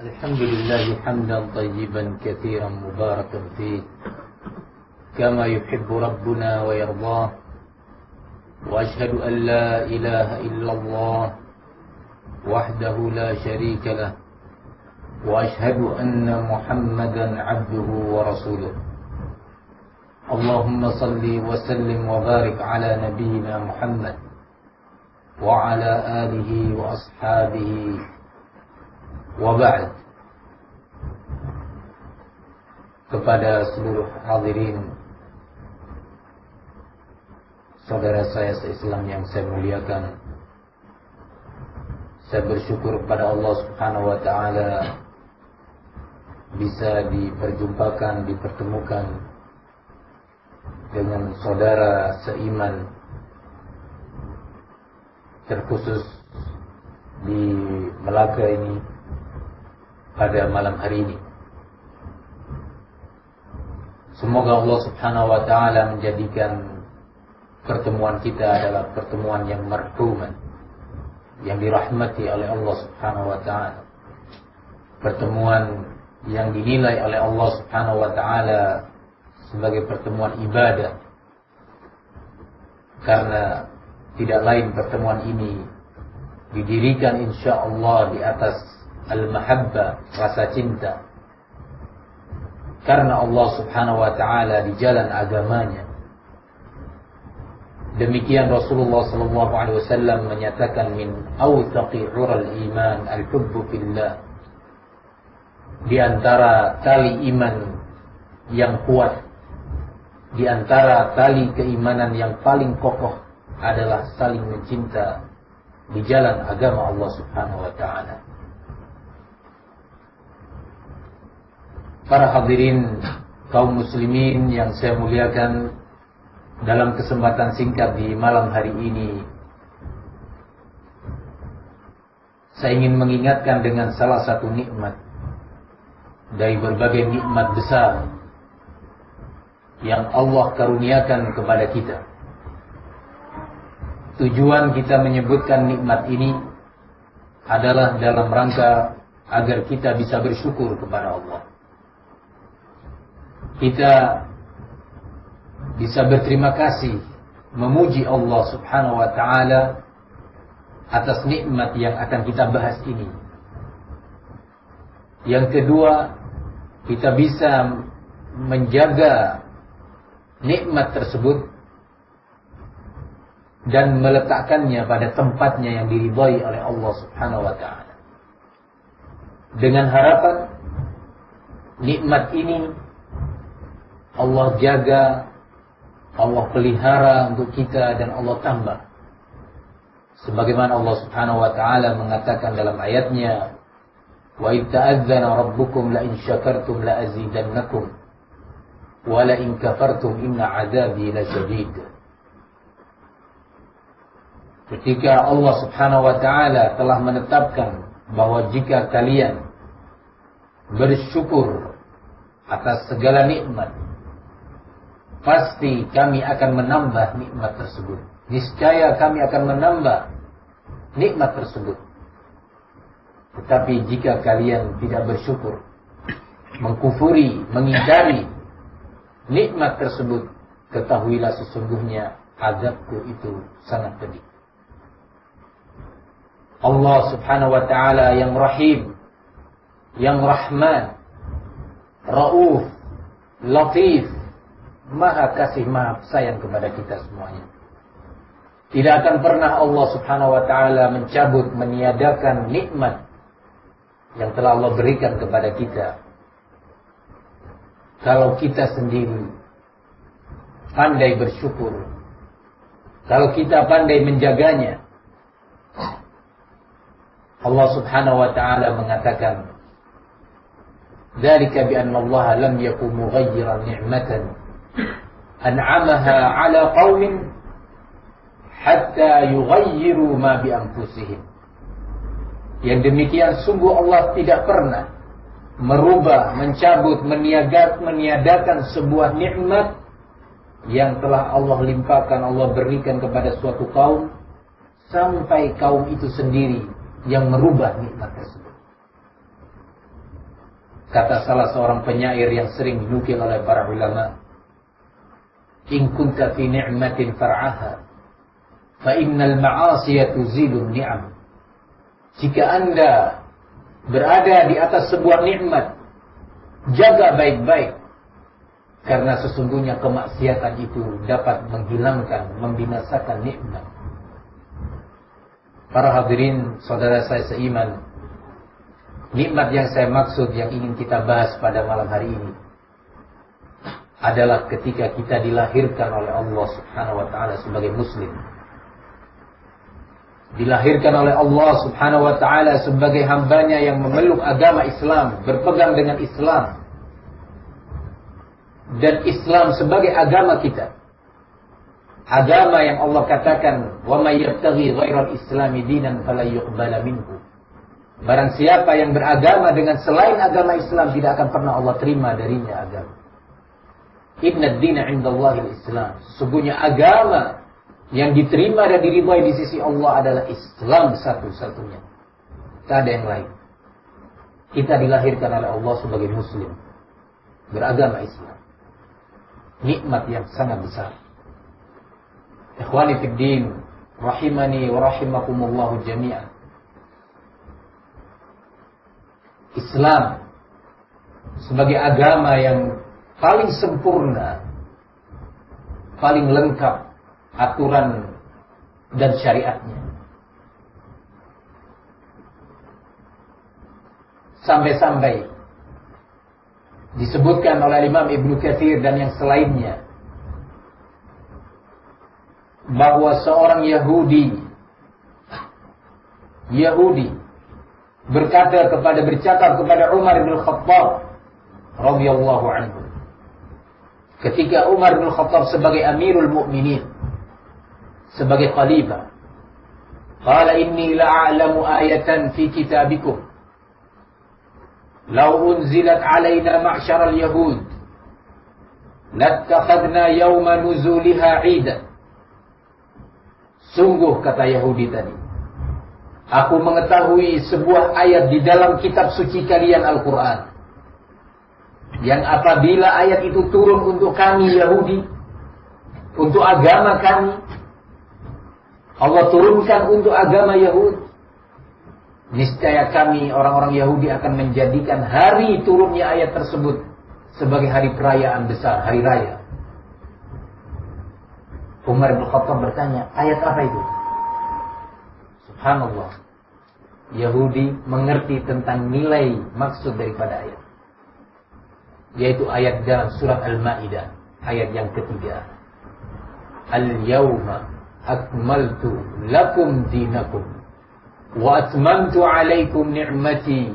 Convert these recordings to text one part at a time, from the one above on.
الحمد لله حمدا طيبا كثيرا مباركا فيه كما يحب ربنا ويرضاه وأشهد أن لا إله إلا الله وحده لا شريك له وأشهد أن محمدا عبده ورسوله اللهم صل وسلم وبارك على نبينا محمد وعلى آله وأصحابه وبعد. Kepada seluruh hadirin, saudara saya se-Islam yang saya muliakan, saya bersyukur kepada Allah Subhanahu wa taala bisa dipertemukan dengan saudara seiman, terkhusus di Melaka ini pada malam hari ini. Semoga Allah Subhanahu wa taala menjadikan pertemuan kita adalah pertemuan yang marhuman, yang dirahmati oleh Allah Subhanahu wa taala. Pertemuan yang dinilai oleh Allah Subhanahu wa taala sebagai pertemuan ibadah. Karena tidak lain pertemuan ini didirikan insyaallah di atas al-mahabbah, rasa cinta. Karena Allah Subhanahu wa taala di jalan agamanya. Demikian Rasulullah sallallahu alaihi wasallam menyatakan min awthaqi ural iman al-hubbu fillah. Di antara tali iman yang kuat, di antara tali keimanan yang paling kokoh adalah saling mencinta di jalan agama Allah Subhanahu wa taala. Para hadirin kaum muslimin yang saya muliakan, dalam kesempatan singkat di malam hari ini saya ingin mengingatkan dengan salah satu nikmat dari berbagai nikmat besar yang Allah karuniakan kepada kita. Tujuan kita menyebutkan nikmat ini adalah dalam rangka agar kita bisa bersyukur kepada Allah. Kita bisa berterima kasih, memuji Allah Subhanahu wa taala atas nikmat yang akan kita bahas ini. Yang kedua, kita bisa menjaga nikmat tersebut dan meletakkannya pada tempatnya yang diridhai oleh Allah Subhanahu wa taala. Dengan harapan nikmat ini Allah jaga, Allah pelihara untuk kita dan Allah tambah. Sebagaimana Allah Subhanahu wa taala mengatakan dalam ayatnya, "Wa idh ta'adzana rabbukum la in syakartum la azidannakum wa la in kafartum inna 'adzabi lasyadid." Ketika Allah Subhanahu wa taala telah menetapkan bahwa jika kalian bersyukur atas segala nikmat, pasti kami akan menambah nikmat tersebut. Niscaya kami akan menambah nikmat tersebut. Tetapi jika kalian tidak bersyukur, mengkufuri, mengingkari nikmat tersebut, ketahuilah sesungguhnya azabku itu sangat pedih. Allah Subhanahu wa taala yang Rahim, yang Rahman, Rauf, Latif, Maha kasih, Maha sayang kepada kita semuanya. Tidak akan pernah Allah Subhanahu wa taala mencabut, meniadakan nikmat yang telah Allah berikan kepada kita kalau kita sendiri pandai bersyukur, kalau kita pandai menjaganya. Allah Subhanahu wa taala mengatakan, "Dzalika bi anna Allah lam yakun mughayyiran ni'matan an'amaha 'ala qaumin hatta yughayyiru ma bi anfusihim." Yang demikian sungguh Allah tidak pernah merubah, mencabut, meniadakan sebuah nikmat yang telah Allah limpahkan, Allah berikan kepada suatu kaum, sampai kaum itu sendiri yang merubah nikmat tersebut. Kata salah seorang penyair yang sering dinukil oleh para ulama, "In kunta fi ni'matin far'aha, fa innal ma'asiya tuzilu ni'am." Jika Anda berada di atas sebuah nikmat, jaga baik-baik, karena sesungguhnya kemaksiatan itu dapat menghilangkan, membinasakan nikmat. Para hadirin, saudara saya seiman, nikmat yang saya maksud, yang ingin kita bahas pada malam hari ini adalah ketika kita dilahirkan oleh Allah Subhanahu wa ta'ala sebagai muslim. Dilahirkan oleh Allah Subhanahu wa ta'ala sebagai hambanya yang memeluk agama Islam, berpegang dengan Islam, dan Islam sebagai agama kita. Agama yang Allah katakan, "Wa may yabtaghi ghairal islami dinan fala yuqbala minhu." Barang siapa yang beragama dengan selain agama Islam, tidak akan pernah Allah terima darinya agama. Inna ad-dina 'indallahil Islam. Sesungguhnya agama yang diterima dan diridhai di sisi Allah adalah Islam satu-satunya. Tak ada yang lain. Kita dilahirkan oleh Allah sebagai muslim, beragama Islam. Nikmat yang sangat besar. Ikhwani fid din, rahimani wa rahimakumullahu jami'an. Islam sebagai agama yang paling sempurna, paling lengkap aturan dan syariatnya. Sampai-sampai disebutkan oleh Imam Ibnu Katsir dan yang selainnya bahwa seorang Yahudi bercakap kepada Umar bin Khattab radhiyallahu anhu ketika Umar bin Khattab sebagai Amirul Mukminin, sebagai khalifah, qala inni la'alamu ayatan fi kitabikum law unzilat alaina ma'syaral yahud lattakhadna yawma nuzuliha 'idan. Sungguh, kata Yahudi tadi, aku mengetahui sebuah ayat di dalam kitab suci kalian Al-Quran, yang apabila ayat itu turun untuk kami Yahudi, untuk agama kami, Allah turunkan untuk agama Yahudi, niscaya kami orang-orang Yahudi akan menjadikan hari turunnya ayat tersebut sebagai hari perayaan besar, hari raya. Umar bin Khattab bertanya, ayat apa itu? Subhanallah, Yahudi mengerti tentang nilai maksud daripada ayat, yaitu ayat dalam surat Al-Ma'idah, ayat yang ketiga. Al-yawma akmaltu lakum dinakum wa atmamtu alaikum ni'mati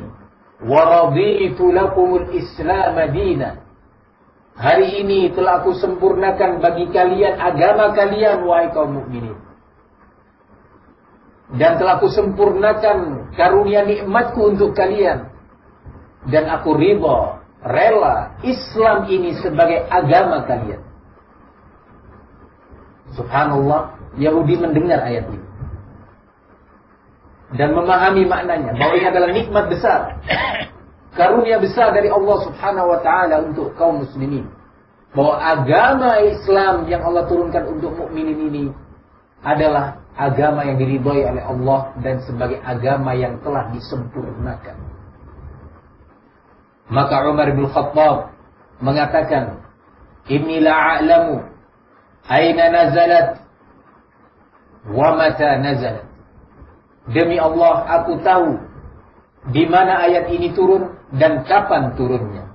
wa raditu lakumul islam dinan. Hari ini telah aku sempurnakan bagi kalian agama kalian, wahai kaum mukminin. Dan telah aku sempurnakan karunia nikmatku untuk kalian. Dan aku ridha, rela Islam ini sebagai agama kalian. Subhanallah, Yahudi mendengar ayat ini dan memahami maknanya, bahwa ini adalah nikmat besar, karunia besar dari Allah Subhanahu wa ta'ala untuk kaum muslimin, bahwa agama Islam yang Allah turunkan untuk mukminin ini adalah agama yang diridhai oleh Allah dan sebagai agama yang telah disempurnakan. Maka Umar bin Khattab mengatakan, inni la'alamu aina nazalat wa mata nazalat. Demi Allah, aku tahu di mana ayat ini turun dan kapan turunnya.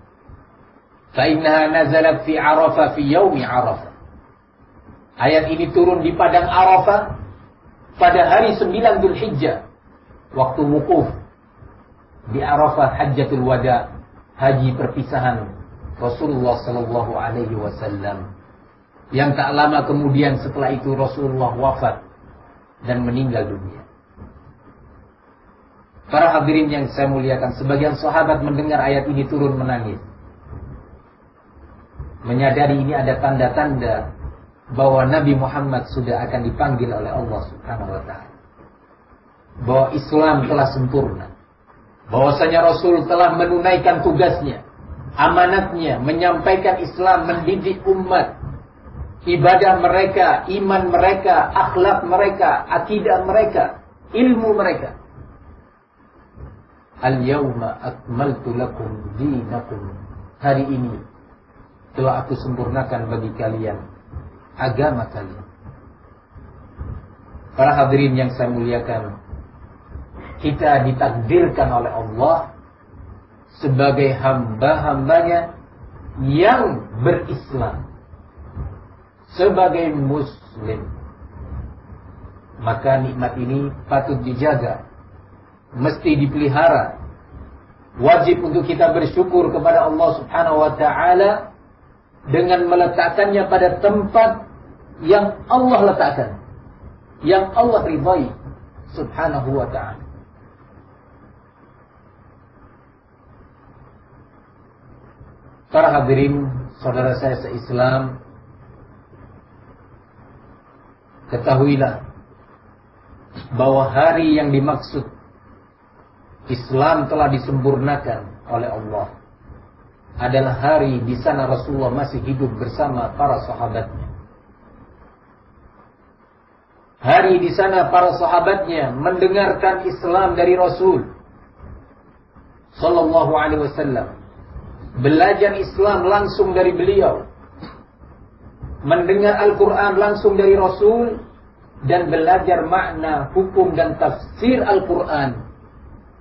Fa innaha nazalat fi Arafah fi yaumi Arafah. Ayat ini turun di padang Arafah pada hari 9 Dzulhijjah, waktu wukuf di Arafah, Hajjatul Wada, haji perpisahan Rasulullah sallallahu alaihi wasallam. Yang tak lama kemudian setelah itu Rasulullah wafat dan meninggal dunia. Para hadirin yang saya muliakan, sebagian sahabat mendengar ayat ini turun menangis, menyadari ini ada tanda-tanda bahwa Nabi Muhammad sudah akan dipanggil oleh Allah Subhanahu wa ta'ala, bahwa Islam telah sempurna bahwasanya Rasul telah menunaikan tugasnya, amanatnya, menyampaikan Islam, mendidik umat, ibadah mereka, iman mereka, akhlak mereka, akidah mereka, ilmu mereka. Al-yawma akmaltu lakum dinakum. Hari ini telah aku sempurnakan bagi kalian agama kalian. Para hadirin yang saya muliakan, kita ditakdirkan oleh Allah sebagai hamba-hambanya yang berislam, sebagai muslim. Maka nikmat ini patut dijaga, mesti dipelihara. Wajib untuk kita bersyukur kepada Allah Subhanahu wa ta'ala dengan meletakkannya pada tempat yang Allah letakkan, yang Allah ridhai Subhanahu wa ta'ala. Para hadirin, saudara saya se-Islam, ketahuilah bahwa hari yang dimaksud Islam telah disempurnakan oleh Allah adalah hari di sana Rasulullah masih hidup bersama para sahabatnya. Hari di sana para sahabatnya mendengarkan Islam dari Rasul sallallahu alaihi wasallam, belajar Islam langsung dari beliau, mendengar Al-Quran langsung dari Rasul, dan belajar makna, hukum dan tafsir Al-Quran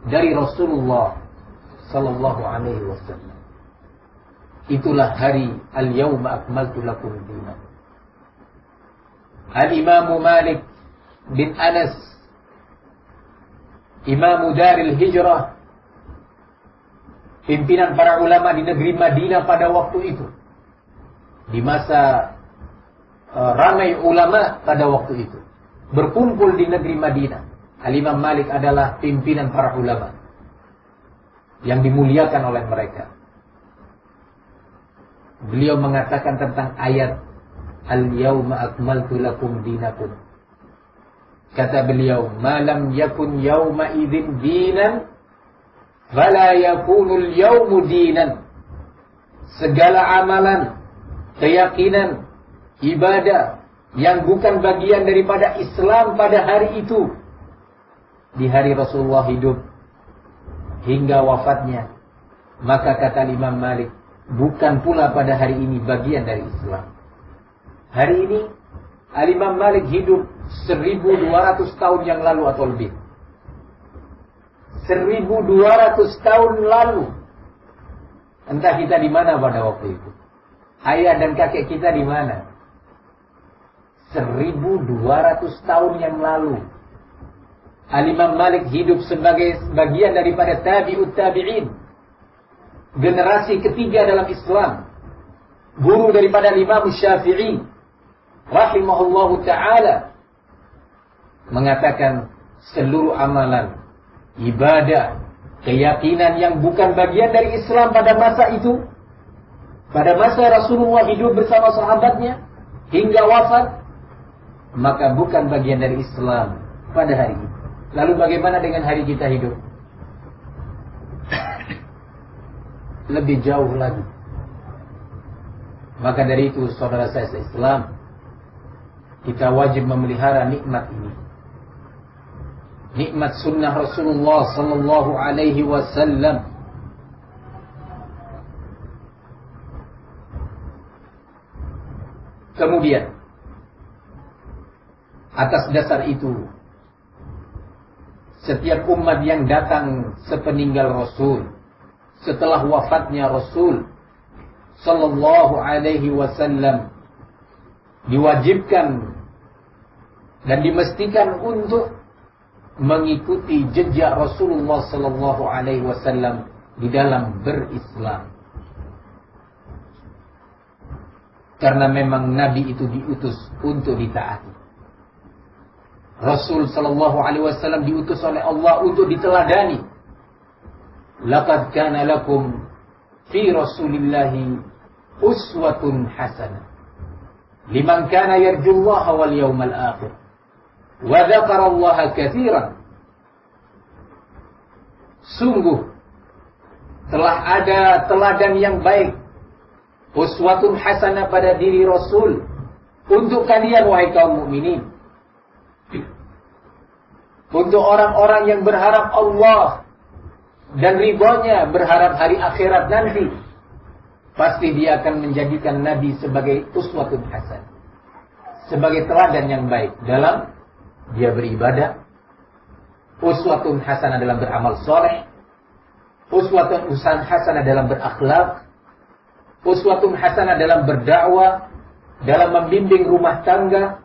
dari Rasulullah sallallahu alaihi wasallam. Itulah hari Al-Yawma akmaltu lakum dinakum. Al-Imam Malik bin Anas, Imam Daril Hijrah, pimpinan para ulama di negeri Madinah pada waktu itu, di masa ramai ulama pada waktu itu berkumpul di negeri Madinah. Al-Imam Malik adalah pimpinan para ulama yang dimuliakan oleh mereka. Beliau mengatakan tentang ayat Al-Yawma akmaltu lakum dinakum. Kata beliau, "Ma lam yakun yawma idzin dinan, fala yakunul yawmu dinan." Segala amalan, keyakinan, ibadah yang bukan bagian daripada Islam pada hari itu, di hari Rasulullah hidup hingga wafatnya, maka kata Imam Malik, bukan pula pada hari ini bagian dari Islam. Hari ini Al-Imam Malik hidup 1200 tahun yang lalu atau lebih. 1200 tahun lalu. Entah kita di mana pada waktu itu. Ayah dan kakek kita di mana? 1200 tahun yang lalu. Al-Imam Malik hidup sebagai bagian daripada tabi'ut tabi'in, generasi ketiga dalam Islam, guru daripada Imam Syafi'i rahimahullahu ta'ala, mengatakan seluruh amalan, ibadah, keyakinan yang bukan bagian dari Islam pada masa itu, pada masa Rasulullah hidup bersama sahabatnya hingga wafat, maka bukan bagian dari Islam pada hari itu. Lalu bagaimana dengan hari kita hidup? Lebih jauh lagi. Maka dari itu, saudara saya se-Islam, kita wajib memelihara nikmat ini. Nikmat sunnah Rasulullah sallallahu alaihi wasallam. Kemudian, atas dasar itu, setiap umat yang datang sepeninggal Rasul, setelah wafatnya Rasul sallallahu alaihi wasallam, diwajibkan dan dimestikan untuk mengikuti jejak Rasulullah sallallahu alaihi wasallam di dalam berislam. Karena memang Nabi itu diutus untuk ditaati. Rasul sallallahu alaihi wasallam diutus oleh Allah untuk diteladani. Laqad kana lakum fi Rasulillahi uswatun hasanah liman kana yarjullaha wal yawmal akhir wa dzakarallaha katsiran. sungguh telah ada teladan yang baik, uswatun hasanah pada diri Rasul untuk kalian wahai kaum mukminin. Untuk orang-orang yang berharap Allah dan ridhonya, berharap hari akhirat nanti, pasti dia akan menjadikan Nabi sebagai uswatun hasanah, sebagai teladan yang baik dalam dia beribadah, uswatun hasanah dalam beramal soleh, uswatun hasanah dalam berakhlak, uswatun hasanah dalam berdakwah, dalam membimbing rumah tangga,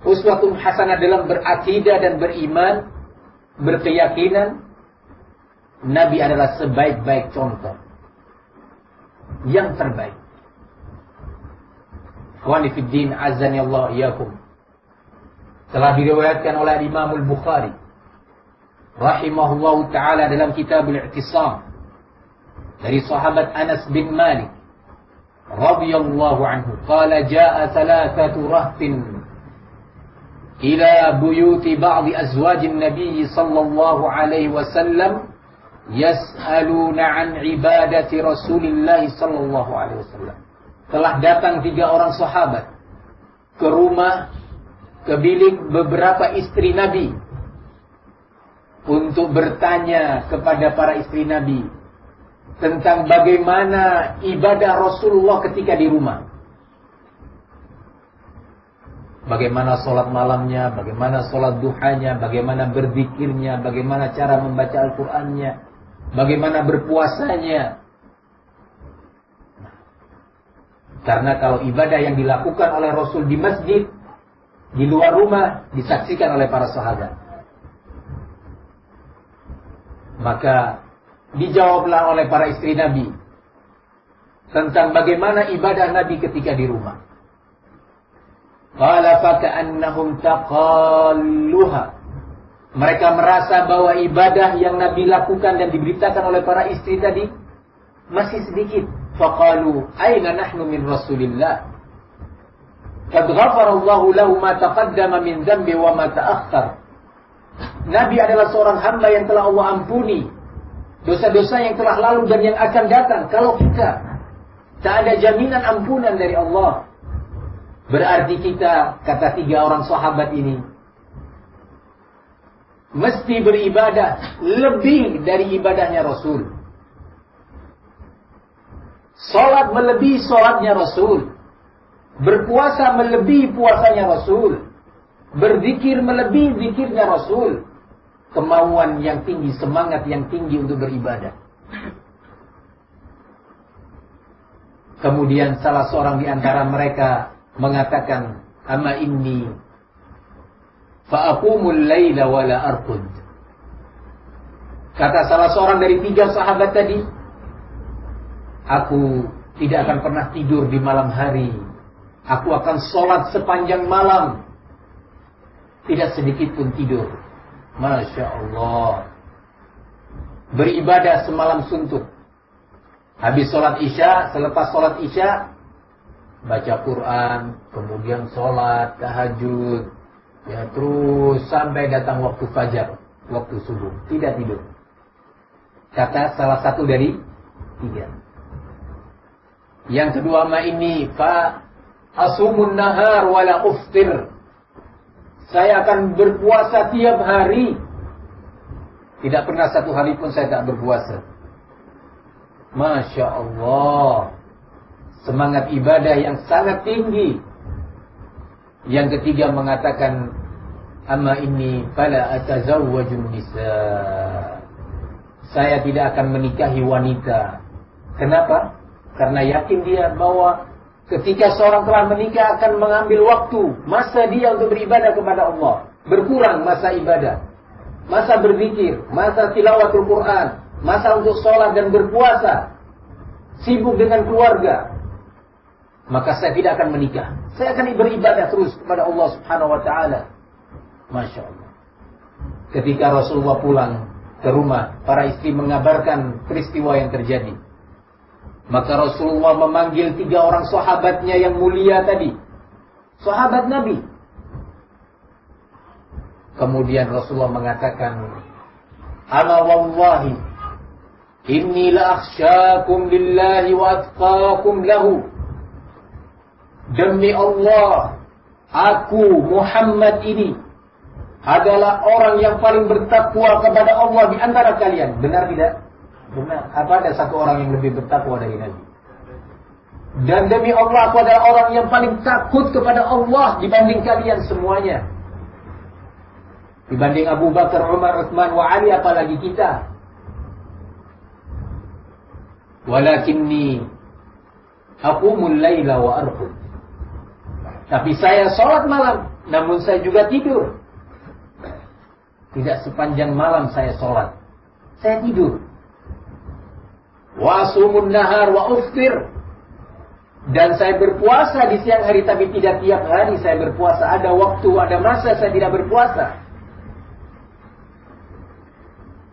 uswatun hasanah dalam berakidah dan beriman, berkeyakinan. Nabi adalah sebaik-baik contoh, yang terbaik. Ikhwani fid din, azani Allah iyyakum. Telah diriwayatkan oleh Imam Al-Bukhari rahimahullahu taala dalam kitab Al-I'tisam dari sahabat Anas bin Malik radhiyallahu anhu, qala jaa thalathatu rahtin ila buyuti ba'd azwajin nabiy sallallahu alaihi wasallam yas'aluna an ibadati Rasulillah sallallahu alaihi wasallam. Telah datang 3 orang sahabat ke rumah, ke bilik beberapa istri Nabi untuk bertanya kepada para istri Nabi tentang bagaimana ibadah Rasulullah ketika di rumah. Bagaimana sholat malamnya, bagaimana sholat duhanya, bagaimana berzikirnya, bagaimana cara membaca Al-Qur'annya, bagaimana berpuasanya. Karena kalau ibadah yang dilakukan oleh Rasul di masjid, di luar rumah, disaksikan oleh para sahabat, maka dijawablah oleh para istri Nabi tentang bagaimana ibadah Nabi ketika di rumah. Qala faka'annahum taqalluha. Mereka merasa bahwa ibadah yang Nabi lakukan dan diberitakan oleh para istri tadi masih sedikit. Faqalu aina nahnu min Rasulillah? Qad ghafarallahu lahu ma taqaddama min dhanbi wa ma ta'akhkhar. Nabi adalah seorang hamba yang telah Allah ampuni dosa-dosa yang telah lalu dan yang akan datang. Kalau kita tak ada jaminan ampunan dari Allah, berarti kita, kata 3 orang sahabat ini, mesti beribadah lebih dari ibadahnya Rasul. Salat melebihi salatnya Rasul. Berpuasa melebihi puasanya Rasul. Berzikir melebihi zikirnya Rasul. Kemauan yang tinggi, semangat yang tinggi untuk beribadah. Kemudian salah seorang di antara mereka mengatakan, "Amma inni fa'aqumul laila wa la arqud." Kata salah seorang dari 3 sahabat tadi, aku tidak akan pernah tidur di malam hari. Aku akan sholat sepanjang malam, tidak sedikit pun tidur. Masya Allah. Beribadah semalam suntuk. Habis sholat isya, selepas sholat isya, baca Quran, kemudian sholat, tahajud, ya terus sampai datang waktu fajar, waktu subuh, tidak tidur. Kata salah satu dari 3. Yang kedua, ma ini fa asumun nahar wala uftir. Saya akan berpuasa tiap hari. Tidak pernah satu hari pun saya tak berpuasa. Masya Allah. Semangat ibadah yang sangat tinggi. Yang ketiga mengatakan, amma inni fala atazawwajun nisa. Saya tidak akan menikahi wanita. Kenapa? Karena yakin dia bahwa ketika seorang telah menikah akan mengambil waktu, masa dia untuk beribadah kepada Allah. Berkurang masa ibadah, masa berzikir, masa tilawatul Quran, masa untuk sholat dan berpuasa, sibuk dengan keluarga. Maka saya tidak akan menikah. Saya akan beribadah terus kepada Allah Subhanahu wa ta'ala. Masya Allah. Ketika Rasulullah pulang ke rumah, para istri mengabarkan peristiwa yang terjadi. Maka Rasulullah memanggil 3 orang sahabatnya yang mulia tadi, sahabat Nabi. Kemudian Rasulullah mengatakan, Ama wallahi inni la akhsyakum lillahi wa atqakum lahu. Demi Allah, aku Muhammad ini adalah orang yang paling bertakwa kepada Allah di antara kalian. Benar tidak? Benar. Apa ada satu orang yang lebih bertakwa dari Nabi? Dan demi Allah, aku adalah orang yang paling takut kepada Allah dibanding kalian semuanya. Dibanding Abu Bakar, Umar, Utsman, wa Ali, apalagi kita. Walakinni aqumul laila wa arqud. Tapi saya sholat malam, namun saya juga tidur. Tidak sepanjang malam saya sholat, saya tidur. Wa asumun nahar wa uftir. Dan saya berpuasa di siang hari, tapi tidak tiap hari saya berpuasa. Ada waktu, ada masa saya tidak berpuasa.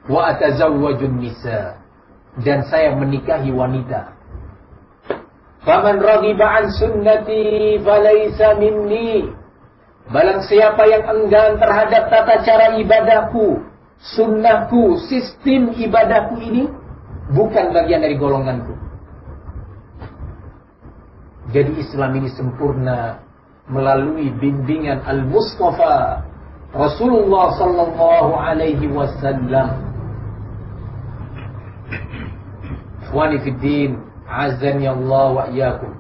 Wa atazawwajun nisa. Dan saya menikahi wanita. Faman raghiba an sunnati falaysa minni. Barang siapa yang enggan terhadap tata cara ibadahku, sunnahku, sistem ibadahku ini, bukan bagian dari golonganku. Jadi Islam ini sempurna melalui bimbingan Al-Mustafa Rasulullah sallallahu alaihi wasallam. Ikhwani fid din, azani Allah wa iyyakum.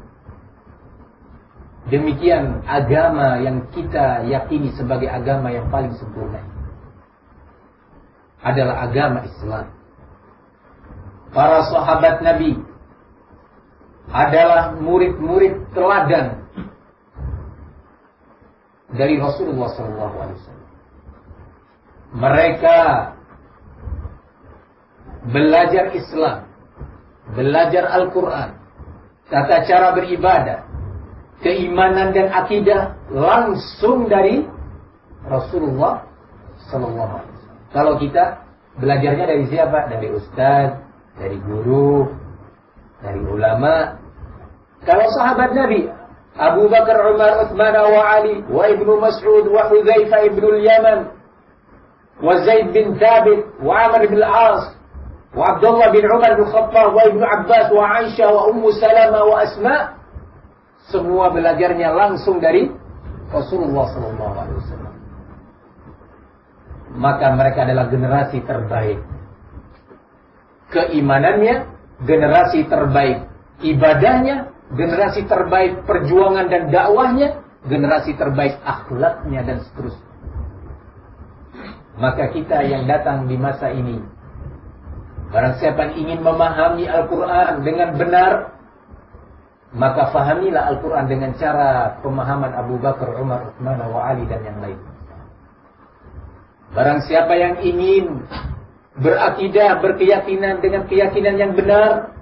Demikian agama yang kita yakini sebagai agama yang paling sempurna adalah agama Islam. Para sahabat Nabi adalah murid-murid teladan dari Rasulullah SAW. Mereka belajar Islam, belajar Al-Quran, tata cara beribadah, keimanan dan akidah langsung dari Rasulullah SAW. Kalau kita belajarnya dari siapa? Dari ustaz, dari guru, dari ulama. Kalau sahabat Nabi, Abu Bakar, Umar, Utsman, wa Ali, wa Ibnu Mas'ud, wa Hudzaifah ibnu Yaman, wa Zaid bin Thabit, wa Amr bin Al-As, wa Abdullah bin Umar bin Khattab, wa Ibnu Abbas, wa Aisyah, wa Ummu Salamah, wa Asma. Semua belajarnya langsung dari Rasulullah SAW. Maka mereka adalah generasi terbaik. Keimanannya, generasi terbaik. Ibadahnya, generasi terbaik. Perjuangan dan dakwahnya, generasi terbaik akhlaknya dan seterusnya. Maka kita yang datang di masa ini, barang siapa yang ingin memahami Al-Quran dengan benar, maka fahamilah Al-Quran dengan cara pemahaman Abu Bakar, Umar, Utsman, wa Ali dan yang lain. Barang siapa yang ingin berakidah, berkeyakinan dengan keyakinan yang benar,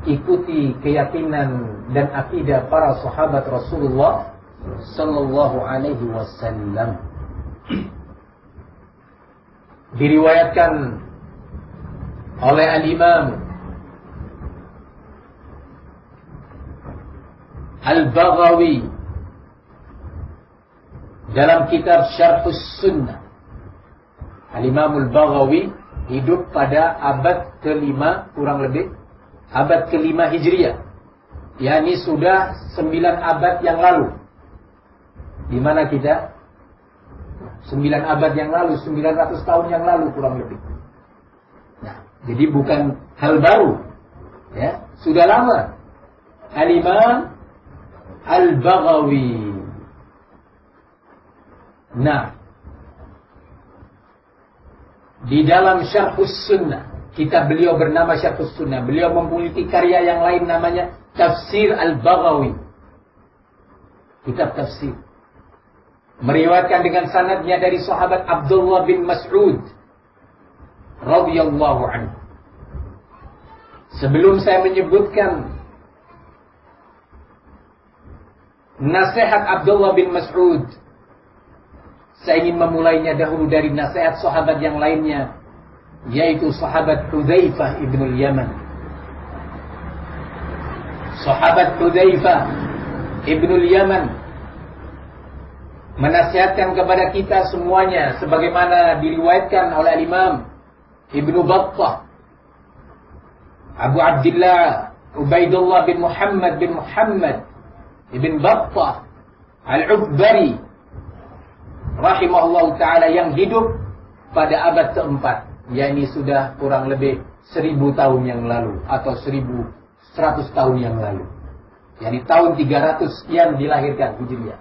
ikuti keyakinan dan akidah para sahabat Rasulullah sallallahu alaihi wasallam. Diriwayatkan oleh Al-Imam Al-Baghawi dalam kitab Syarhus Sunnah. Al-Imam Al-Baghawi hidup pada abad ke-5 kurang lebih, abad ke-5 Hijriah. yakni sudah 9 abad yang lalu. Di mana kita? 9 abad yang lalu, 900 tahun yang lalu kurang lebih. Nah, jadi bukan hal baru. Ya, sudah lama. Al-Imam Al-Baghawi. Nah, di dalam Syarhus Sunnah, kitab beliau bernama Syarhus Sunnah. Beliau memiliki karya yang lain namanya Tafsir Al-Baghawi. Kitab tafsir. Meriwayatkan dengan sanadnya dari sahabat Abdullah bin Mas'ud radhiyallahu anhu. Sebelum saya menyebutkan nasihat Abdullah bin Mas'ud, saya ingin memulainya dahulu dari nasihat sahabat yang lainnya, yaitu sahabat Hudzaifah ibnul Yaman. Sahabat Hudzaifah ibnul Yaman menasihatkan kepada kita semuanya sebagaimana diriwayatkan oleh Imam Ibnu Battah, Abu Abdullah Ubaidullah bin Muhammad Ibn Battah Al-Ukbari rahimahullah ta'ala, yang hidup pada abad keempat, yakni sudah kurang lebih 1000 tahun yang lalu atau 1100 tahun yang lalu, yakni tahun 300 sekian dilahirkan Hijriah,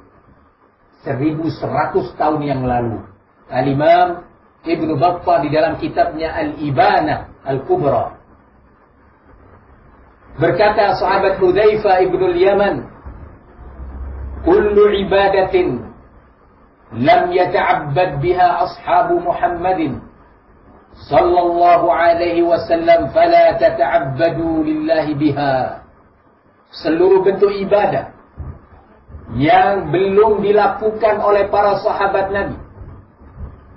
1100 tahun yang lalu. Al-Imam Ibn Battah di dalam kitabnya Al-Ibanah Al-Kubra berkata sahabat Hudzaifah ibn al-Yaman, kullu ibadatin lam yata'abbad biha ashabu Muhammadin sallallahu alaihi wasallam fala tata'abbadu lillahi biha. Seluruh bentuk ibadah yang belum dilakukan oleh para sahabat Nabi,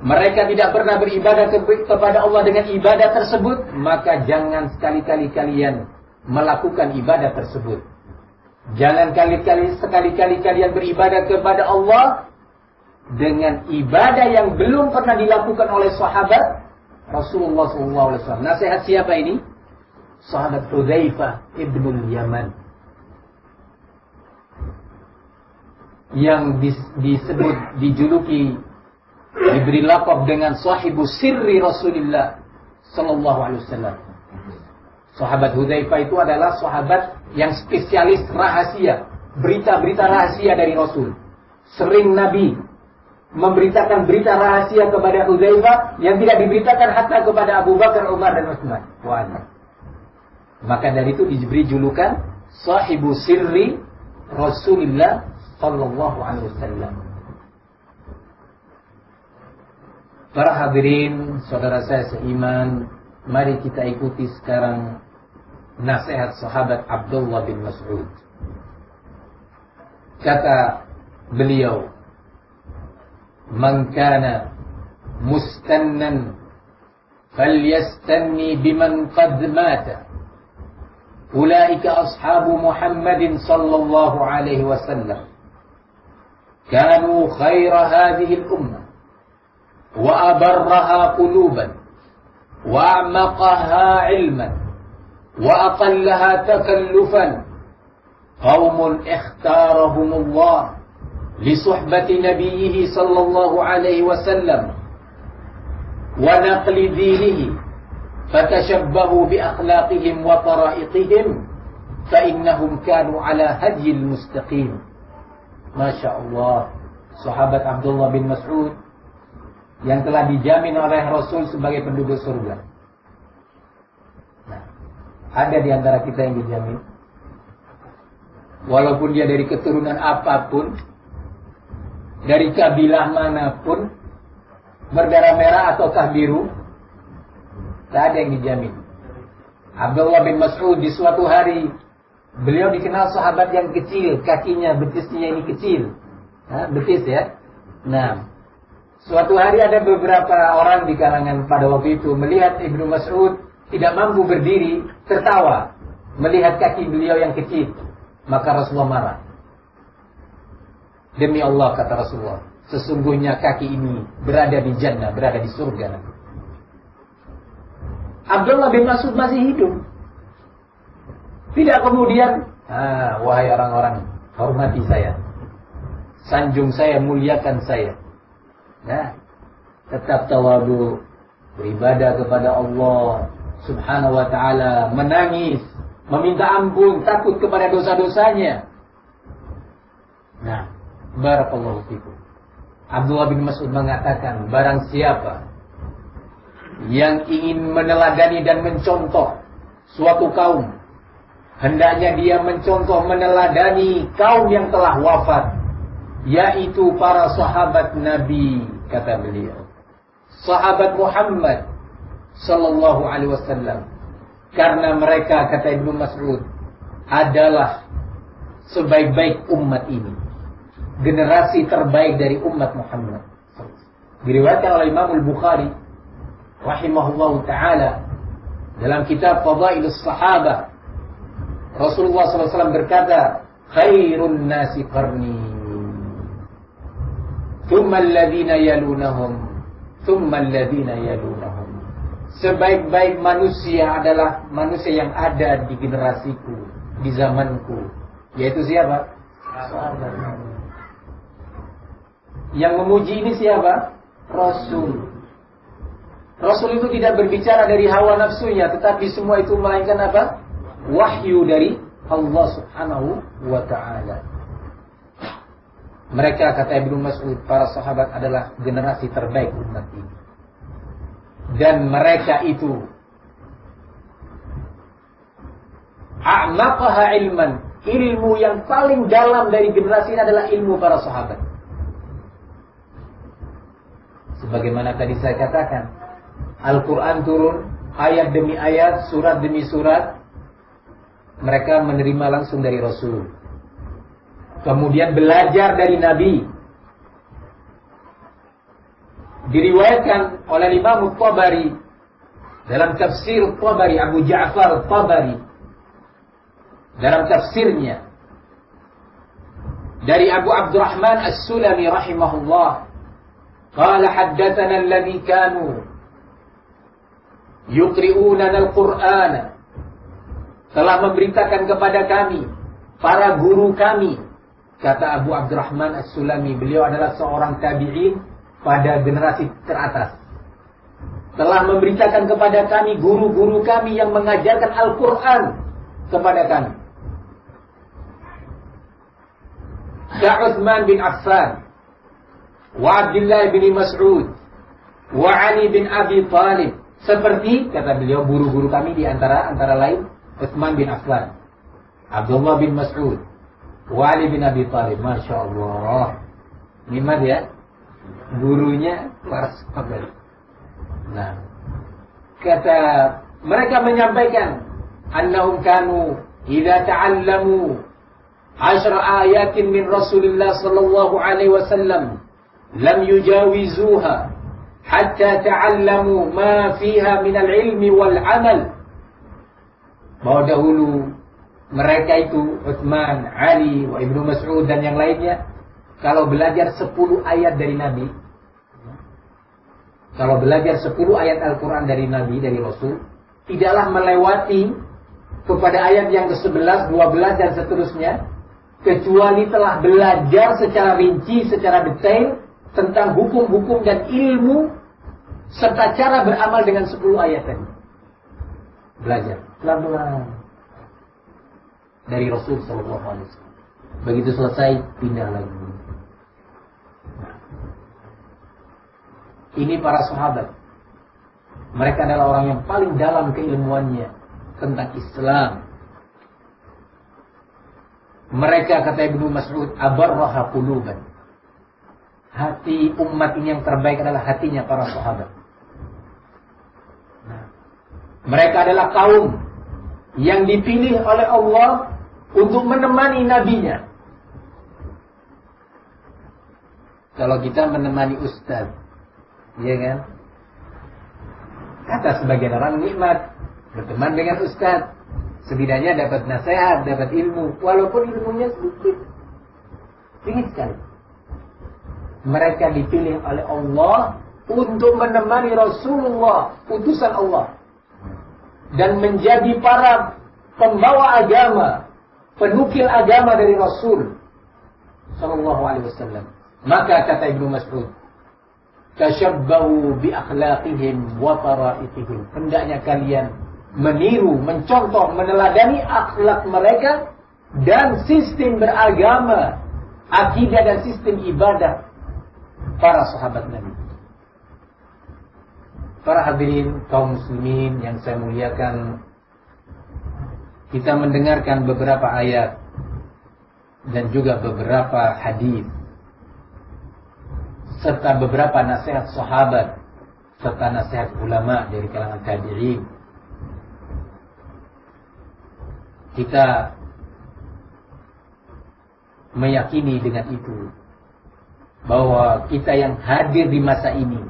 mereka tidak pernah beribadah kepada Allah dengan ibadah tersebut, maka jangan sekali-kali kalian melakukan ibadah tersebut. Jangan sekali-kali kalian beribadah kepada Allah dengan ibadah yang belum pernah dilakukan oleh sahabat Rasulullah SAW. Nasihat siapa ini? Sahabat Hudzaifah ibnul Yaman, yang disebut, dijuluki, diberi lakab dengan sahibu sirri Rasulullah sallallahu alaihi wasallam. Sahabat Hudzaifah itu adalah sahabat yang spesialis rahasia, berita-berita rahasia dari Rasul. Sering Nabi memberitakan berita rahasia kepada Hudzaifah yang tidak diberitakan hatta kepada Abu Bakar, Umar, dan Utsman. Maka dari itu diberi julukan sahibu sirri Rasulullah sallallahu alaihi wasallam. Para hadirin, saudara saya seiman, mari kita ikuti sekarang nasihat sahabat Abdullah bin Mas'ud. Kata beliau, man kana mustannan falyastanni biman qad mata, ulaika ashabu Muhammadin sallallahu alaihi wasallam, kanu khaira hadhihi al-ummah wa abarraha quluban wa a'maqaha ilman وأقلها تكلفا قوم اختارهم الله لصحبة نبيه صلى الله عليه وسلم ونقل دينه فتشبهوا بأخلاقهم وطرائقهم فإنهم كانوا على هدي المستقيم. ما شاء الله. Sahabat Abdullah bin Mas'ud yang telah dijamin oleh Rasul sebagai penduduk surga. Ada di antara kita yang dijamin, walaupun dia dari keturunan apapun, dari kabilah manapun, berdarah merah ataukah biru, tak ada yang dijamin. Abdullah bin Mas'ud di suatu hari, beliau dikenal sahabat yang kecil, kakinya, betisnya ini kecil, betis ya. Nah, suatu hari ada beberapa orang di kalangan pada waktu itu melihat Ibnu Mas'ud tidak mampu berdiri, tertawa melihat kaki beliau yang kecil. Maka Rasulullah marah. Demi Allah, kata Rasulullah, sesungguhnya kaki ini berada di jannah, berada di surga. Abdullah bin Mas'ud masih hidup. Tidak kemudian, wahai orang-orang, hormati saya, sanjung saya, muliakan saya. Nah, tetap tawadu, beribadah kepada Allah Subhanahu wa ta'ala, menangis, meminta ampun, takut kepada dosa-dosanya. Nah, barakallahu fikum. Abdullah bin Mas'ud mengatakan, barang siapa yang ingin meneladani dan mencontoh suatu kaum, hendaknya dia mencontoh, meneladani kaum yang telah wafat, yaitu para sahabat Nabi, kata beliau, sahabat Muhammad sallallahu alaihi wasallam, karena mereka, kata Ibnu Mas'ud, adalah sebaik-baik umat ini, generasi terbaik dari umat Muhammad. Diriwayatkan oleh Imam Al-Bukhari rahimahullahu taala dalam kitab Fadailus Sahabah, Rasulullah SAW berkata, khairun nasi qarni, thumma alladhina yalunahum, thumma alladhina yalunahum. Sebaik-baik manusia adalah manusia yang ada di generasiku, di zamanku. Yaitu siapa? Sahabat. Yang memuji ini siapa? Rasul. Rasul itu tidak berbicara dari hawa nafsunya, tetapi semua itu melainkan apa? Wahyu dari Allah Subhanahu wa ta'ala. Mereka, kata Ibnu Mas'ud, para sahabat adalah generasi terbaik umat ini. Dan mereka itu a'maqaha ilman, ilmu yang paling dalam dari generasi ini adalah ilmu para sahabat. Sebagaimana tadi saya katakan, Al-Quran turun ayat demi ayat, surat demi surat. Mereka menerima langsung dari Rasul. Kemudian belajar dari Nabi. Diriwayatkan oleh Imam Tabari dalam tafsir Tabari, Abu Ja'far Tabari, dalam tafsirnya dari Abu Abdurrahman As-Sulami rahimahullah, qala haddatsana alladhi kanu yuqri'unana al-Qur'ana, telah memberitakan kepada kami para guru kami. Kata Abu Abdurrahman As-Sulami, beliau adalah seorang tabi'in pada generasi teratas. Telah memberitakan kepada kami guru-guru kami yang mengajarkan Al-Quran kepada kami. Utsman bin Affan, wa Abdullah bin Mas'ud, wa Ali bin Abi Thalib. Seperti, kata beliau, guru-guru kami di antara lain Utsman bin Affan, Abdullah bin Mas'ud, wa Ali bin Abi Thalib. Masya Allah, nikmat ya, gurunya para sahabat. Nah, kata mereka menyampaikan, annahum kanu idza ta'allamu 10 ayatin min Rasulillah sallallahu alaihi wasallam lam yujawizuha hatta ta'allamu ma fiha min al-ilmi wal 'amal. Bahwa dahulu mereka itu Utsman, Ali, wa Ibnu Mas'ud dan yang lainnya, kalau belajar 10 ayat dari Nabi, kalau belajar 10 ayat Al-Quran dari Nabi, dari Rasul, tidaklah melewati kepada ayat yang ke-11, 12 dan seterusnya, kecuali telah belajar secara rinci, secara detail tentang hukum-hukum dan ilmu serta cara beramal dengan 10 ayat tadi. Belajar pelan-pelan dari Rasul sallallahu alaihi wasallam. Begitu selesai, pindah lagi. Nah, ini para sahabat. Mereka adalah orang yang paling dalam keilmuannya tentang Islam. Mereka, kata Ibnu Mas'ud, abarraha quluban. Hati umat ini yang terbaik adalah hatinya para sahabat. Nah, mereka adalah kaum yang dipilih oleh Allah untuk menemani nabinya. Kalau kita menemani ustaz, iya kan? Kata sebagian orang, nikmat berteman dengan ustaz. Setidaknya dapat nasihat, dapat ilmu, walaupun ilmunya sedikit. Sedikit sekali. Mereka dipilih oleh Allah untuk menemani Rasulullah, utusan Allah, dan menjadi para pembawa agama, penukil agama dari Rasul sallallahu alaihi wasallam. Maka kata Ibnu Mas'ud, tashabbahu bi akhlaqihim wa tara'iqihim. Hendaknya kalian meniru, mencontoh, meneladani akhlak mereka dan sistem beragama, akidah dan sistem ibadah para sahabat Nabi. Para hadirin kaum muslimin yang saya muliakan, kita mendengarkan beberapa ayat dan juga beberapa hadis serta beberapa nasihat sahabat serta nasihat ulama dari kalangan tabi'in. Kita meyakini dengan itu bahwa kita yang hadir di masa ini,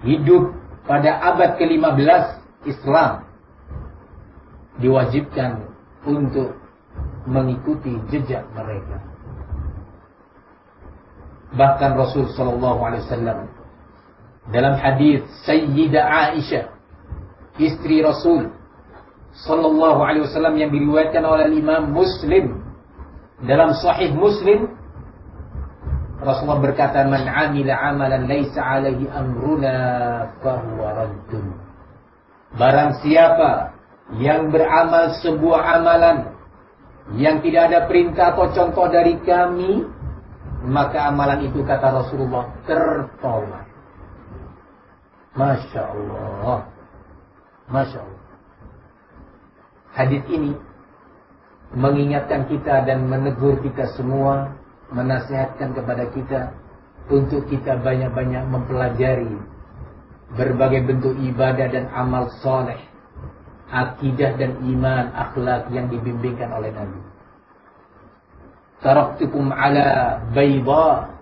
hidup pada abad ke-15 Islam, diwajibkan untuk mengikuti jejak mereka. Bahkan Rasul sallallahu alaihi wasallam dalam hadis Sayyidah Aisyah, istri Rasul sallallahu alaihi wasallam yang diriwayatkan oleh Imam Muslim dalam Sahih Muslim, Rasulullah berkata, "Man 'amila 'amalan laisa 'alaihi amruna fahuwa raddun." Barang siapa yang beramal sebuah amalan yang tidak ada perintah atau contoh dari kami, maka amalan itu, kata Rasulullah, tertolak. Masya Allah. Masya Allah. Hadis ini mengingatkan kita dan menegur kita semua, menasihatkan kepada kita untuk kita banyak-banyak mempelajari berbagai bentuk ibadah dan amal soleh, akidah dan iman, akhlak yang dibimbingkan oleh Nabi. Taraktukum ala bayda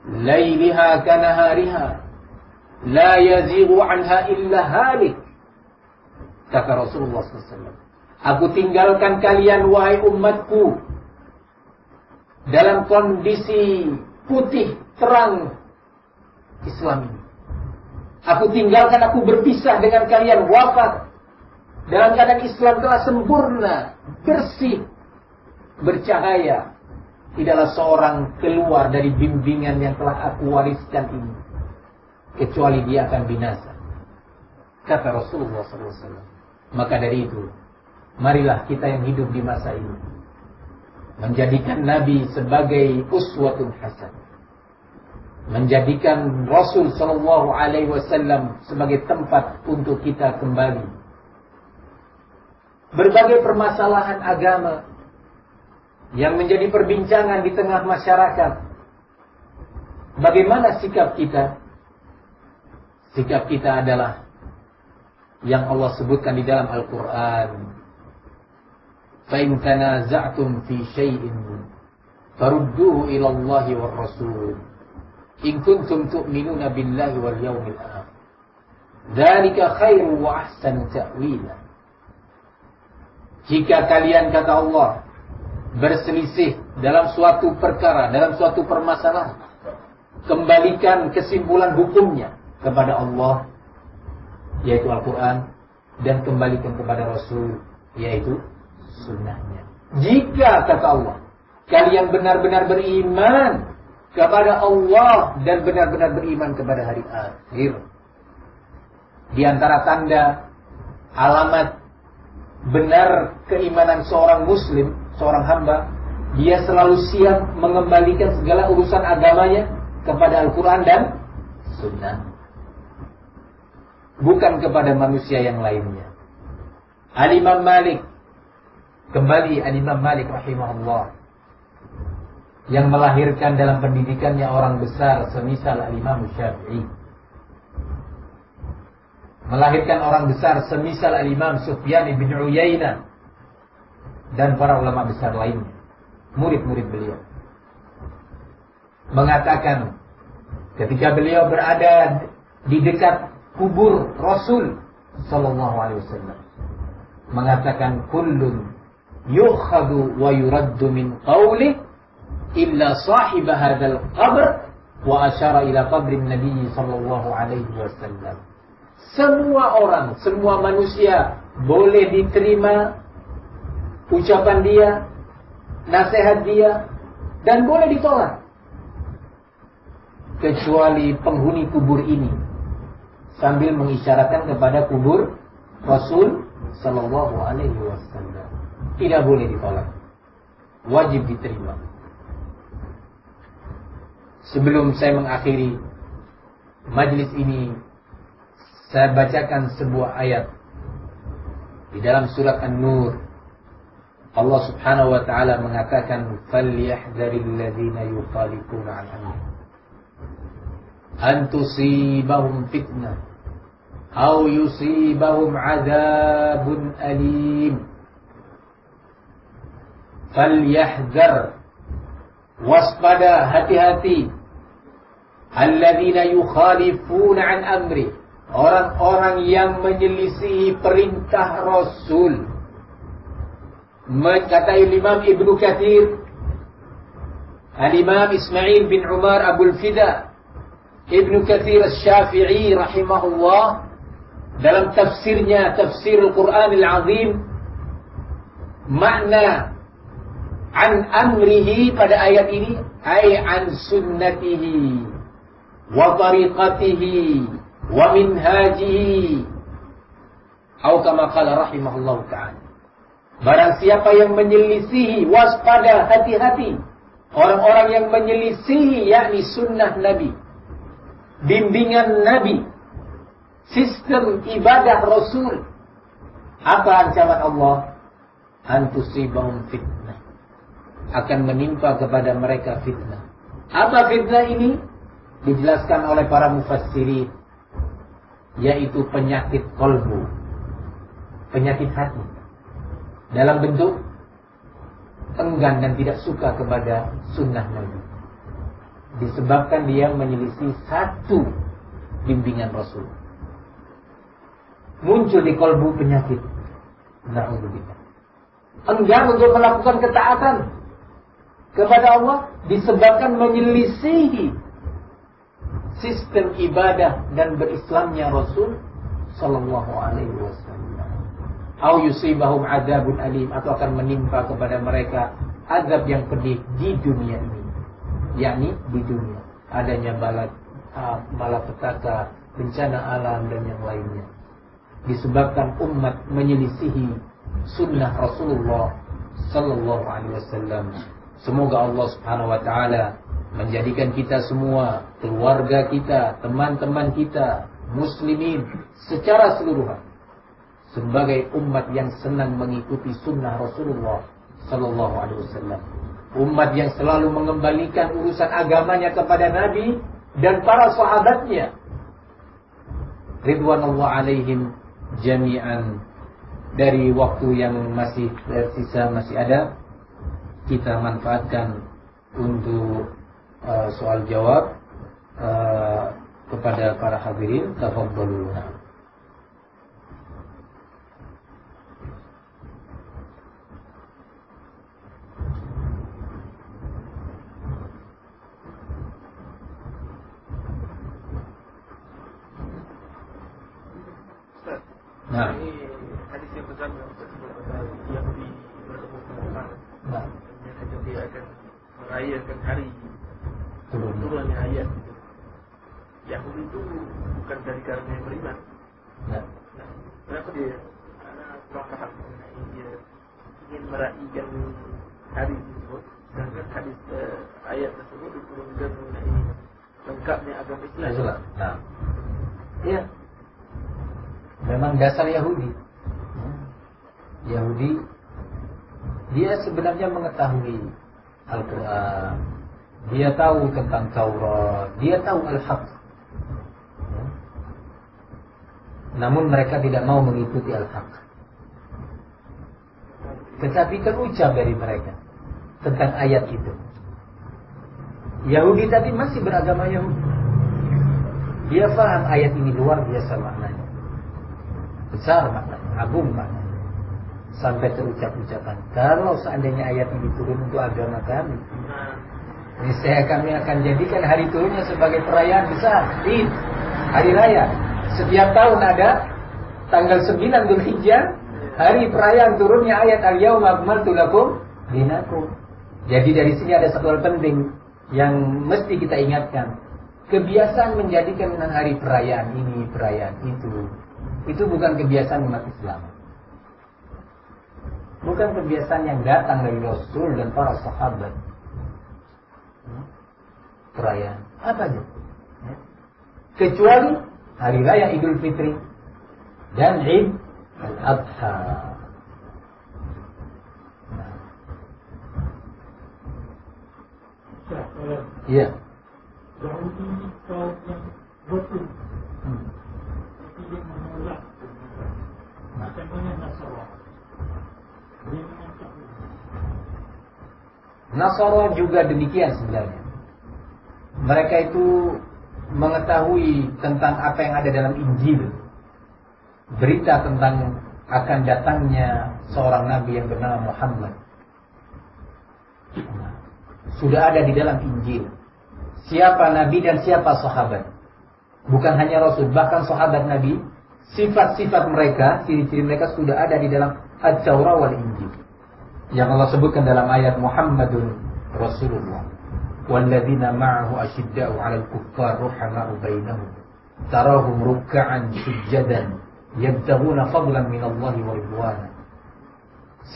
layliha kanahariha la yazighu anha illa halik. Kata Rasulullah SAW, aku tinggalkan kalian wahai umatku dalam kondisi putih terang Islam ini. Aku tinggalkan, aku berpisah dengan kalian wafat dalam keadaan Islam telah sempurna, bersih, bercahaya. Tidaklah seorang keluar dari bimbingan yang telah aku wariskan ini, kecuali dia akan binasa. Kata Rasulullah SAW. Maka dari itu, marilah kita yang hidup di masa ini menjadikan Nabi sebagai uswatun hasanah, menjadikan Rasul sallallahu alaihi wasallam sebagai tempat untuk kita kembali. Berbagai permasalahan agama yang menjadi perbincangan di tengah masyarakat, bagaimana sikap kita? Sikap kita adalah yang Allah sebutkan di dalam Al-Quran. فَإِنْ تَنَازَعْتُمْ فِي شَيْءٍ فَرُدُّوهُ إِلَى اللَّهِ وَالرَّسُولِ إِنْ كُنْتُمْ تُؤْمِنُونَ بِاللَّهِ وَالْيَوْمِ الْآخِرِ ذَلِكَ خَيْرٌ وَأَحْسَنُ تَأْوِيلًا. Jika kalian, kata Allah, berselisih dalam suatu perkara, dalam suatu permasalahan, kembalikan kesimpulan hukumnya kepada Allah, yaitu Al-Quran, dan kembalikan kepada Rasul, yaitu sunnahnya. Jika, kata Allah, kalian benar-benar beriman kepada Allah dan benar-benar beriman kepada hari akhir. Di antara tanda alamat benar keimanan seorang muslim, seorang hamba, dia selalu siap mengembalikan segala urusan agamanya kepada Al-Quran dan sunnah, bukan kepada manusia yang lainnya. Al-Imam Malik, kembali Al-Imam Malik rahimahullah, yang melahirkan dalam pendidikannya orang besar semisal Al-Imam Syafi'i, melahirkan orang besar semisal Al-Imam Sufyan bin Uyainah dan para ulama besar lainnya, murid-murid beliau, mengatakan ketika beliau berada di dekat kubur Rasul sallallahu alaihi wasallam, mengatakan kullun yukhadu wa yuraddu min qawli illa sahib hadzal qabr, wa asyara ila qabrin nabi sallallahu alaihi wasallam. Semua orang, semua manusia boleh diterima ucapan dia, nasihat dia, dan boleh ditolak, kecuali penghuni kubur ini, sambil mengisyaratkan kepada kubur Rasul sallallahu alaihi wasallam. Tidak boleh ditolak, wajib diterima. Sebelum saya mengakhiri majlis ini, saya bacakan sebuah ayat di dalam surat An-Nur. Allah Subhanahu wa taala mengatakan, "Falyahdharil ladzina yukhalifuna 'an amrihi an tusibahum fitnah aw yusibahum 'adzabun alim." Falyahdhar, waspada, hati-hati, alladzina yukhalifuna 'an amri, orang-orang yang menyelisihi perintah Rasul. Kata Imam Ibnu Katsir, Al-Imam Ismail bin Umar Abul Fida Ibnu Katsir Asy-Syafi'i rahimahullah dalam tafsirnya Tafsir Al-Quran Al-Azim, makna an amrihi pada ayat ini ay an sunnatihi wa tariqatihi wa minhajihi, atau kama qala rahimahullahu ta'ala. Barang siapa yang menyelisihi, waspada, hati-hati orang-orang yang menyelisihi, yakni sunnah Nabi, bimbingan Nabi, sistem ibadah Rasul. Apa ancaman Allah? Antusibahum fitnah, akan menimpa kepada mereka fitnah. Apa fitnah ini? Dijelaskan oleh para mufassirin, yaitu penyakit qalbu, penyakit hati, dalam bentuk enggan dan tidak suka kepada sunnah Nabi, disebabkan dia menyelisih satu bimbingan Rasul. Muncul di kalbu penyakit, na'udzubillah, enggan untuk melakukan ketaatan kepada Allah disebabkan menyelisihi sistem ibadah dan berislamnya Rasul sallallahu alaihi wasallam. Au yusibahum adzabun alim, atau akan menimpa kepada mereka azab yang pedih di dunia ini, yakni di dunia adanya malapetaka, bencana alam dan yang lainnya, disebabkan umat menyelisihi sunnah Rasulullah sallallahu alaihi wasallam. Semoga Allah Subhanahu wa taala menjadikan kita semua, keluarga kita, teman-teman kita, muslimin secara keseluruhan sebagai umat yang senang mengikuti sunnah Rasulullah sallallahu alaihi wasallam. Umat yang selalu mengembalikan urusan agamanya kepada Nabi dan para sahabatnya ridwanullah alaihim jami'an. Dari waktu yang masih tersisa, masih ada, kita manfaatkan untuk soal jawab kepada para hadirin. Tafadhalu. Nah, ini hadis yang pertama Yahudi bertemu Muhammad. nah, Dia akan merayakan hari turunnya ayat. Yahudi itu bukan dari kalangan yang beriman. nah. Kenapa dia? Karena kurang paham mengenai dia ingin meraihkan hari tersebut. Sedangkan hadis ayat tersebut diturunkan mengenai lengkapnya agama Islam. Nah, iya. Memang dasar Yahudi. Yahudi, dia sebenarnya mengetahui Al-Quran, dia tahu tentang Taurat, dia tahu Al-Haq. Namun mereka tidak mau mengikuti Al-Haq. Tetapi terucap dari mereka tentang ayat itu. Yahudi tadi masih beragama Yahudi. Dia faham ayat ini luar biasa maknanya, besar maknanya, agung maknanya. Sampai terucap-ucapan, kalau seandainya ayat ini turun untuk agama kami, niscaya kami akan jadikan hari turunnya sebagai perayaan besar, Id, hari raya. Setiap tahun ada tanggal 9 Dzulhijjah, hari perayaan turunnya ayat Al-Yauma akmaltu lakum dinakum. Jadi dari sini ada satu hal penting yang mesti kita ingatkan. Kebiasaan menjadikan hari perayaan ini, perayaan itu bukan kebiasaan umat Islam. Bukan kebiasaan yang datang dari Rasul dan para sahabat. Perayaan apa aja? Kecuali hari raya Idul Fitri dan Id Al-Adha. Iya. Yahudi kaum yang betul tidak menolak macam mana Nasara. Nasara juga demikian sebenarnya. Mereka itu mengetahui tentang apa yang ada dalam Injil, berita tentang akan datangnya seorang nabi yang bernama Muhammad. sudah ada di dalam Injil. Siapa nabi dan siapa sahabat. Bukan hanya Rasul, bahkan sahabat Nabi, sifat-sifat mereka, ciri-ciri mereka sudah ada di dalam At-Taurah wal Injil. Yang Allah sebutkan dalam ayat Muhammadun Rasulullah. Walladzina ma'ahu asyidda'u 'alal kuffar ruhama'u bainahum. Tarahum ruk'an sujjadan yabtaghuna fadlan minallahi wa ridwana.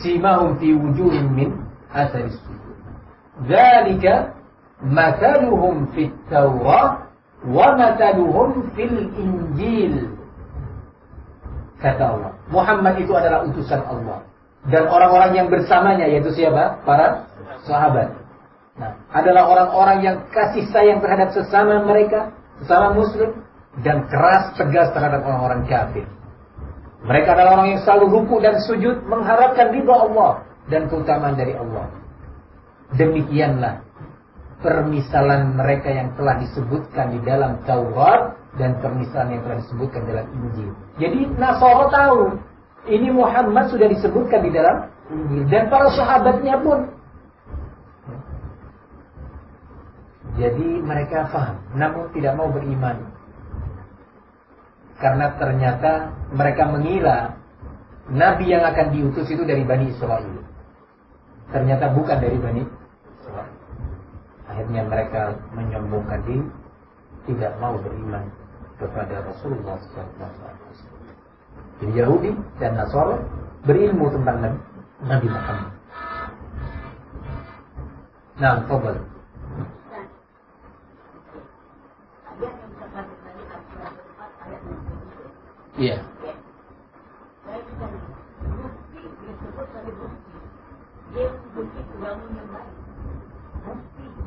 Simahum fi wujuhihim min atharis sujud. Dzalika mathaluhum fit Taurah wa mathaluhum fil Injil. Kata Allah, Muhammad itu adalah utusan Allah. Dan orang-orang yang bersamanya, yaitu siapa? Para sahabat. Nah, adalah orang-orang yang kasih sayang terhadap sesama mereka, sesama muslim, dan keras tegas terhadap orang-orang kafir. Mereka adalah orang yang selalu ruku dan sujud, mengharapkan ridha Allah dan keutamaan dari Allah. Demikianlah permisalan mereka yang telah disebutkan di dalam Taurat dan permisalan yang telah disebutkan dalam Injil. Jadi Nasara tahu ini Muhammad sudah disebutkan di dalam Injil dan para sahabatnya pun. Jadi mereka faham, namun tidak mau beriman. Karena ternyata mereka mengira Nabi yang akan diutus itu dari Bani Israel. Ternyata bukan dari Bani Israel. Akhirnya mereka menyombongkan diri, tidak mau beriman kepada Rasulullah SAW. Jadi Yahudi dan Nasara berilmu tentang Nabi Muhammad. Nah, fadhal. Iya.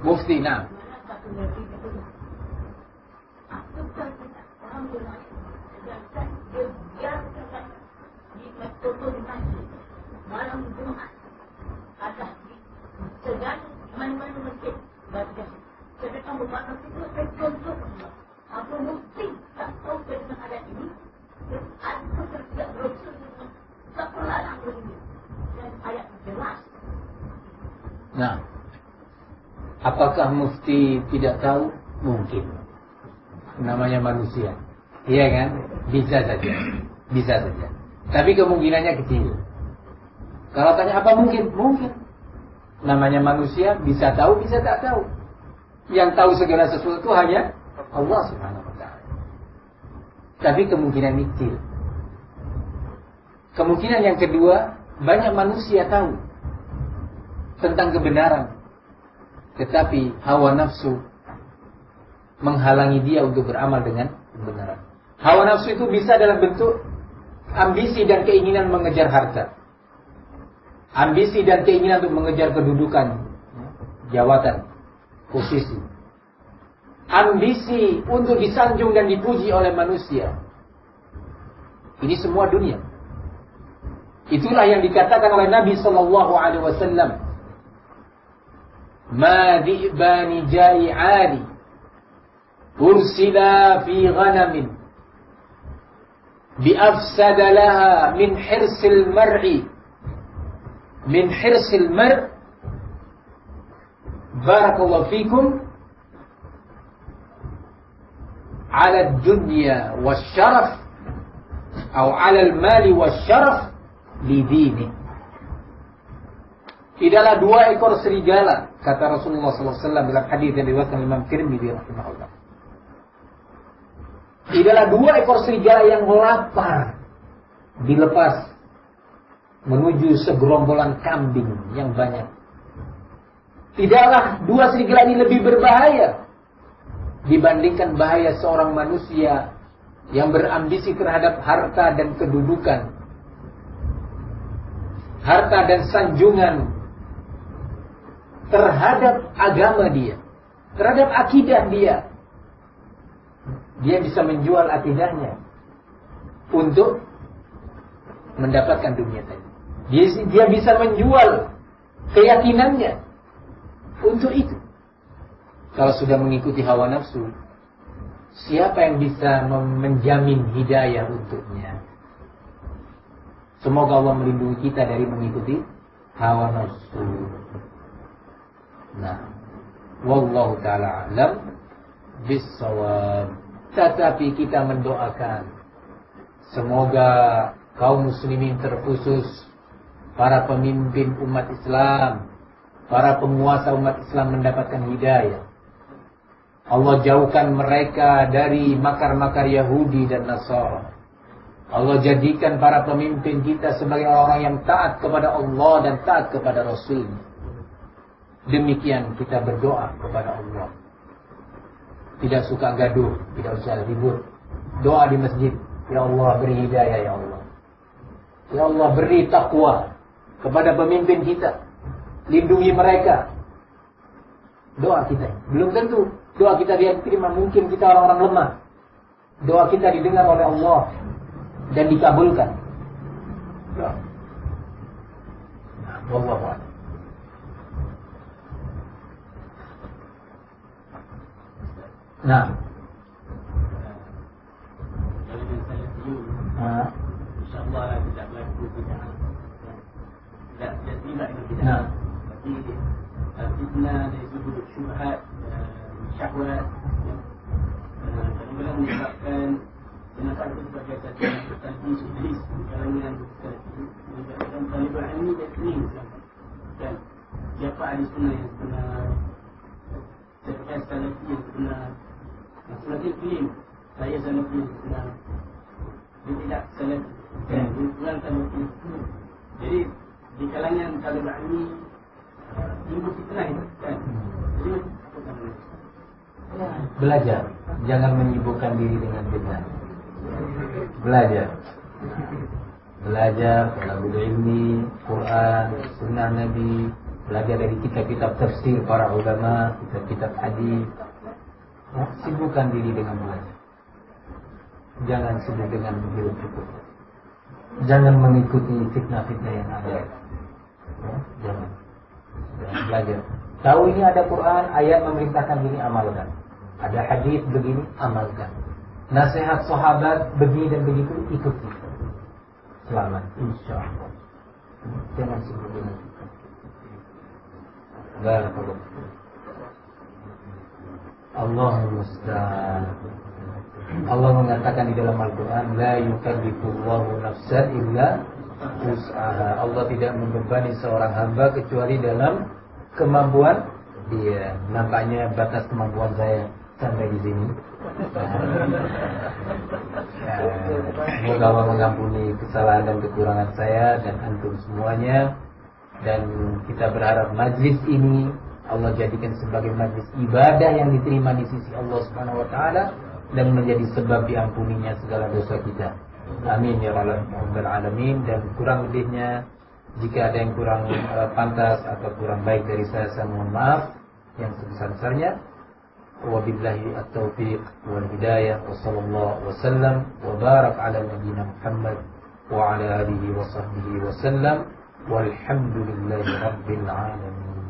Mufti, nah. Nah, apakah mufti tidak tahu? Mungkin. Namanya manusia. Iya kan? Bisa saja. Bisa saja. Tapi kemungkinannya kecil. Kalau tanya apa mungkin? Mungkin. Namanya manusia, bisa tahu, bisa tak tahu. Yang tahu segala sesuatu hanya Allah Subhanahu wa ta'ala. Tapi kemungkinan kecil. Kemungkinan yang kedua, banyak manusia tahu tentang kebenaran, tetapi hawa nafsu menghalangi dia untuk beramal dengan kebenaran. Hawa nafsu itu bisa dalam bentuk ambisi dan keinginan mengejar harta, ambisi dan keinginan untuk mengejar kedudukan, jabatan, posisi, ambisi untuk disanjung dan dipuji oleh manusia. Ini semua dunia. Itulah yang dikatakan oleh Nabi sallallahu alaihi wasallam, "Ma dhi'bani jai'ani ursila fi ghanamin bi afsada laha min hirsil mar'i min hirsil mar' barakallahu fikum ala ad-dunya wasyaraf atau ala al-mali wasyaraf lidini." Tidaklah dua ekor serigala, kata Rasulullah SAW dalam hadis yang diriwayatkan Imam Tirmidzi rahimahullah. Tidaklah dua ekor serigala yang lapar dilepas menuju segerombolan kambing yang banyak. Tidaklah dua serigala ini lebih berbahaya dibandingkan bahaya seorang manusia yang berambisi terhadap harta dan kedudukan, harta dan sanjungan terhadap agama dia, terhadap akidah dia. Dia bisa menjual akidahnya untuk mendapatkan dunia tadi. Dia bisa menjual keyakinannya untuk itu. Kalau sudah mengikuti hawa nafsu, siapa yang bisa menjamin hidayah untuknya? Semoga Allah melindungi kita dari mengikuti hawa nafsu. Nah, Wallahu ta'ala alam bissawab. Tetapi kita mendoakan semoga kaum muslimin terkhusus para pemimpin umat Islam, para penguasa umat Islam mendapatkan hidayah. Allah jauhkan mereka dari makar-makar Yahudi dan Nasara. Allah jadikan para pemimpin kita sebagai orang yang taat kepada Allah dan taat kepada Rasul. Demikian kita berdoa kepada Allah. Tidak suka gaduh, tidak usah ribut. Doa di masjid, ya Allah beri hidayah ya Allah. Ya Allah beri takwa kepada pemimpin kita. Lindungi mereka. Doa kita. Belum tentu doa kita diterima, mungkin kita orang-orang lemah. Doa kita didengar oleh Allah dan dikabulkan. Doa. Nah, wallahu a'lam. Nah. InsyaAllah tidak berlaku tidak tidak ini Nah. Tapi fitnah dari sudut syubhat, syahwat, kadang-kadang menyebabkan kenapa itu sebagai satu talbis iblis di kalangan menyebabkan talibul ilmi dan kering dan siapa ahli sunnah yang benar, siapa salafi yang benar, semakin kering saya salafi yang benar, dia tidak salafi dan kurang salafi. Jadi di kalangan talibul ilmi timbul fitnah itu kan. Jadi apa namanya? Belajar, jangan menyibukkan diri dengan fitnah. Belajar talabul ilmi, Quran, sunnah Nabi, belajar dari kitab-kitab tafsir para ulama, kitab-kitab hadis. Ya, sibukkan diri dengan belajar. Jangan sibuk dengan hidup cukup. Jangan mengikuti fitnah-fitnah yang ada. Ya, jangan belajar. Tahu ini ada Quran, ayat memerintahkan begini, amalkan. Ada hadis begini, amalkan. Nasihat sahabat begini dan begitu, ikuti. Selamat, insyaallah. Jangan sibuk dengan itu. Barakallahu. Allahumma musta'an. Allah mengatakan di dalam Al-Quran, la yukallifullahu nafsan illa wus'aha. Allah tidak membebani seorang hamba kecuali dalam kemampuan dia. Nampaknya batas kemampuan saya sampai di sini. Semoga Allah mengampuni kesalahan dan kekurangan saya dan antum semuanya. Dan kita berharap majlis ini Allah jadikan sebagai majlis ibadah yang diterima di sisi Allah Subhanahu wa taala dan menjadi sebab diampuninya segala dosa kita. Amin ya rabbal alamin. Dan kurang lebihnya, jika ada yang kurang pantas atau kurang baik dari saya mohon maaf yang sebesar-besarnya. Wabillahi at-taufiq wal hidayah wa sallallahu wa sallam wa barak ala nabiyyina Muhammad wa ala alihi wa sahbihi wa sallam walhamdulillahi rabbil alamin.